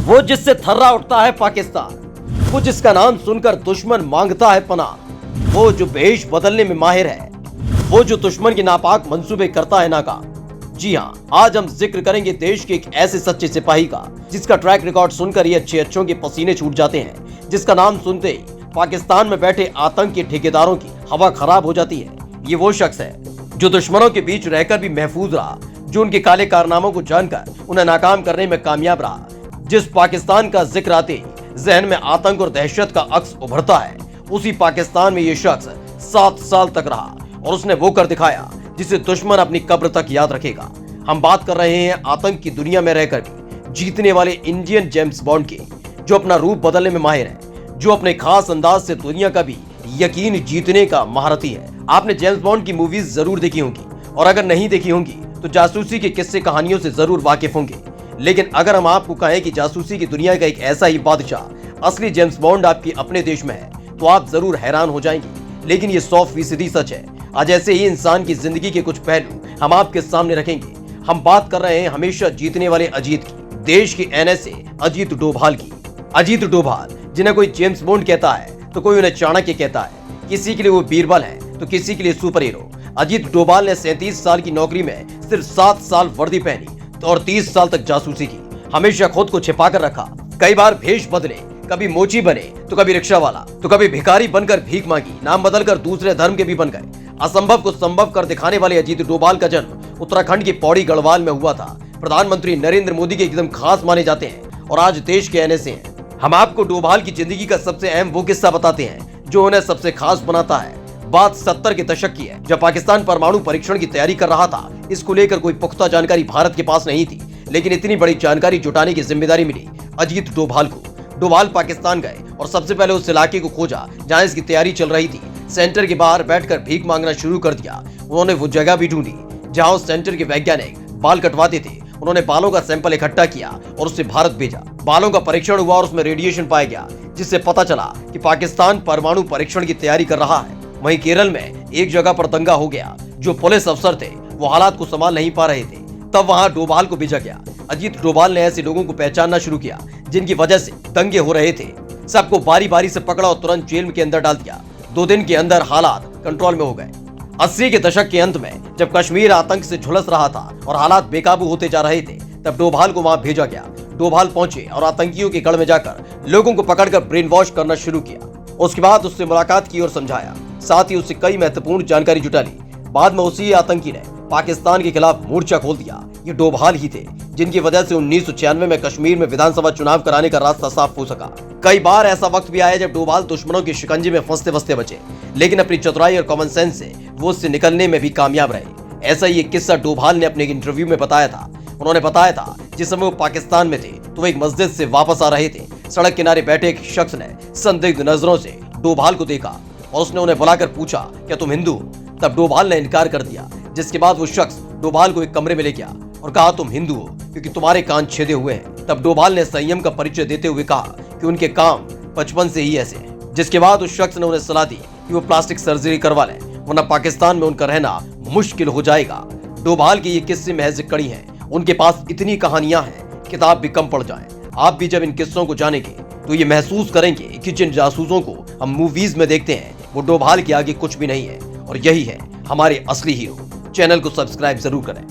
वो जिससे थर्रा उठता है पाकिस्तान, वो जिसका नाम सुनकर दुश्मन मांगता है पनाह, वो जो भेष बदलने में माहिर है, वो जो दुश्मन के नापाक मंसूबे करता है नाकाम। जी हाँ, आज हम जिक्र करेंगे देश के एक ऐसे सच्चे सिपाही का जिसका ट्रैक रिकॉर्ड सुनकर ये अच्छों के पसीने छूट जाते हैं, जिसका नाम सुनते ही पाकिस्तान में बैठे आतंक के ठेकेदारों की हवा खराब हो जाती है। ये वो शख्स है जो दुश्मनों के बीच रहकर भी महफूज रहा, जो उनके काले कारनामों को जानकर उन्हें नाकाम करने में कामयाब रहा। जिस पाकिस्तान का जिक्र आते ही जहन में आतंक और दहशत का अक्स उभरता है, उसी पाकिस्तान में ये शख्स 7 साल तक रहा और उसने वो कर दिखाया जिसे दुश्मन अपनी कब्र तक याद रखेगा। हम बात कर रहे हैं आतंक की दुनिया में रहकर भी जीतने वाले इंडियन जेम्स बॉन्ड की, जो अपना रूप बदलने में माहिर है, जो अपने खास अंदाज से दुनिया का भी यकीन जीतने का महारथी है। आपने जेम्स बॉन्ड की मूवीज जरूर देखी होंगी, और अगर नहीं देखी होंगी तो जासूसी के किस्से कहानियों से जरूर वाकिफ होंगे। लेकिन अगर हम आपको कहें कि जासूसी की दुनिया का एक ऐसा ही बादशाह असली जेम्स बॉन्ड आपके अपने देश में है, तो आप जरूर हैरान हो जाएंगे। लेकिन ये 100% सच है। आज ऐसे ही इंसान की जिंदगी के कुछ पहलू हम आपके सामने रखेंगे। हम बात कर रहे हैं हमेशा जीतने वाले अजीत की, देश की NSA अजीत डोभाल की। अजीत डोभाल, जिन्हें कोई जेम्स बॉन्ड कहता है तो कोई उन्हें चाणक्य कहता है, किसी के लिए वो बीरबल है तो किसी के लिए सुपर हीरो। अजीत डोभाल ने 37 साल की नौकरी में सिर्फ 7 साल वर्दी पहनी और 30 साल तक जासूसी की। हमेशा खुद को छिपा कर रखा, कई बार भेष बदले, कभी मोची बने तो कभी रिक्शा वाला, तो कभी भिखारी बनकर भीख मांगी, नाम बदलकर दूसरे धर्म के भी बन गए। असंभव को संभव कर दिखाने वाले अजीत डोभाल का जन्म उत्तराखंड की पौड़ी गढ़वाल में हुआ था। प्रधानमंत्री नरेंद्र मोदी के एकदम खास माने जाते हैं और आज देश के NSA हैं। हम आपको डोभाल की जिंदगी का सबसे अहम वो किस्सा बताते हैं जो उन्हें सबसे खास बनाता है। बात 70 के दशक की है, जब पाकिस्तान परमाणु परीक्षण की तैयारी कर रहा था। इसको लेकर कोई पुख्ता जानकारी भारत के पास नहीं थी, लेकिन इतनी बड़ी जानकारी जुटाने की जिम्मेदारी मिली अजीत डोभाल को। डोभाल पाकिस्तान गए और सबसे पहले उस इलाके को खोजा जहां इसकी तैयारी चल रही थी। सेंटर के बाहर बैठकर भीख मांगना शुरू कर दिया। उन्होंने वो जगह भी ढूंढी जहां उस सेंटर के वैज्ञानिक बाल कटवाते थे। उन्होंने बालों का सैंपल इकट्ठा किया और उसे भारत भेजा। बालों का परीक्षण हुआ और उसमें रेडिएशन पाया गया, जिससे पता चला कि पाकिस्तान परमाणु परीक्षण की तैयारी कर रहा है। वहीं केरल में एक जगह पर दंगा हो गया। जो पुलिस अफसर थे वो हालात को संभाल नहीं पा रहे थे, तब वहां डोभाल को भेजा गया। अजीत डोभाल ने ऐसे लोगों को पहचानना शुरू किया जिनकी वजह से दंगे हो रहे थे। सबको बारी बारी से पकड़ा और तुरंत जेल के अंदर डाल दिया। 2 दिन के अंदर हालात कंट्रोल में हो गए। 80 के दशक के अंत में जब कश्मीर आतंक से झुलस रहा था और हालात बेकाबू होते जा रहे थे, तब डोभाल को वहां भेजा गया। डोभाल पहुंचे और आतंकियों के गढ़ में जाकर लोगों को पकड़कर ब्रेन वॉश करना शुरू किया। उसके बाद उससे मुलाकात की और समझाया, साथ ही उससे कई महत्वपूर्ण जानकारी जुटा ली। बाद में उसी आतंकी ने पाकिस्तान के खिलाफ मोर्चा खोल दिया। ये डोभाल ही थे जिनकी वजह से 1996 में कश्मीर में विधानसभा चुनाव कराने का रास्ता साफ हो सका। कई बार ऐसा वक्त भी आया जब डोभाल दुश्मनों के शिकंजे में फंसते फंसते बचे, लेकिन अपनी चतुराई और कॉमन सेंस से वो उससे निकलने में भी कामयाब रहे। ऐसा ही एक किस्सा डोभाल ने अपने इंटरव्यू में बताया था। उन्होंने बताया था जिस समय वो पाकिस्तान में थे तो वो एक मस्जिद से वापस आ रहे थे। सड़क किनारे बैठे एक शख्स ने संदिग्ध नजरों से डोभाल को देखा और उसने उन्हें बुलाकर पूछा, क्या तुम हिंदू हो? तब डोभाल ने इनकार कर दिया, जिसके बाद वो शख्स डोभाल को एक कमरे में ले गया और कहा, तुम हिंदू हो क्योंकि तुम्हारे कान छेदे हुए हैं। तब डोभाल ने संयम का परिचय देते हुए कहा कि उनके काम बचपन से ही ऐसे हैं। जिसके बाद उस शख्स ने उन्हें सलाह दी कि वो प्लास्टिक सर्जरी करवा लें, वरना पाकिस्तान में उनका रहना मुश्किल हो जाएगा। डोभाल के ये किस्से महज एक कड़ी हैं। उनके पास इतनी कहानियां हैं, किताब भी कम पड़ जाए। आप भी जब इन किस्सों को जानेंगे तो ये महसूस करेंगे कि जिन जासूसों को हम मूवीज में देखते हैं वो डोभाल के आगे कुछ भी नहीं है, और यही है हमारे असली हीरो। चैनल को सब्सक्राइब जरूर करें।